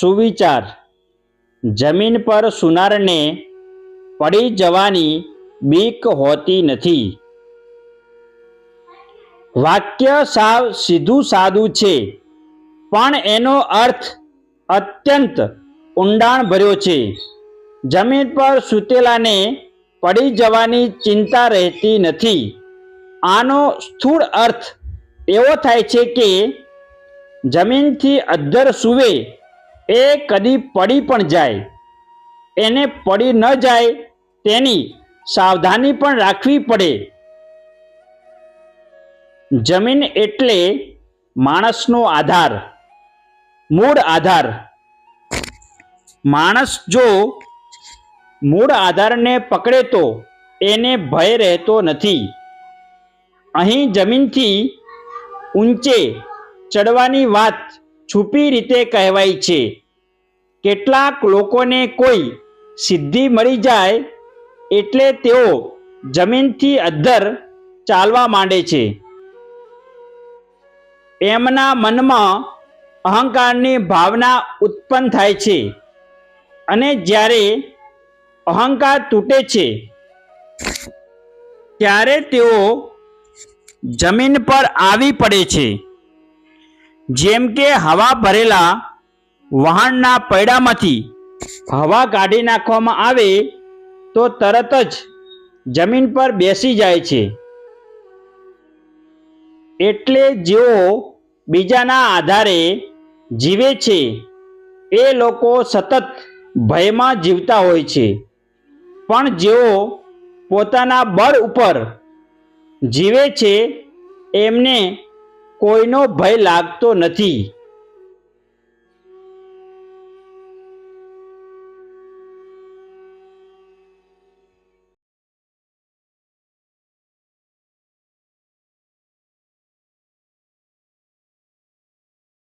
સુવિચાર. જમીન પર સુનારને પડી જવાની બીક હોતી નથી. વાક્ય સાવ સીધું સાદું છે, પણ એનો અર્થ અત્યંત ઊંડાણભર્યો છે. જમીન પર સૂતેલાને પડી જવાની ચિંતા રહેતી નથી. આનો સ્થૂળ અર્થ એવો થાય છે કે જમીનથી અદ્ધર સૂવે એ કદી પડી પણ જાય, એને પડી ન જાય તેની સાવધાની પણ રાખવી પડે. જમીન એટલે માણસનો આધાર, મૂળ આધાર. માણસ જો મૂળ આધારને પકડે તો એને ભય રહેતો નથી. અહીં જમીનથી ઊંચે ચડવાની વાત છુપી રીતે કહેવાય છે. કેટલાક લોકોને કોઈ સિદ્ધિ મળી જાય એટલે તેઓ જમીનથી અદ્ધર ચાલવા માંડે છે. એમના મનમાં અહંકારની ભાવના ઉત્પન્ન થાય છે, અને જ્યારે અહંકાર તૂટે છે ત્યારે તેઓ જમીન પર આવી પડે છે. જેમ કે હવા ભરેલા વહાણના પૈડામાંથી હવા કાઢી નાખવામાં આવે તો તરત જ જમીન પર બેસી જાય છે. એટલે જેઓ બીજાના આધારે જીવે છે એ લોકો સતત ભયમાં જીવતા હોય છે, પણ જેઓ પોતાના બળ ઉપર જીવે છે એમને કોઈનો ભય લાગતો નથી.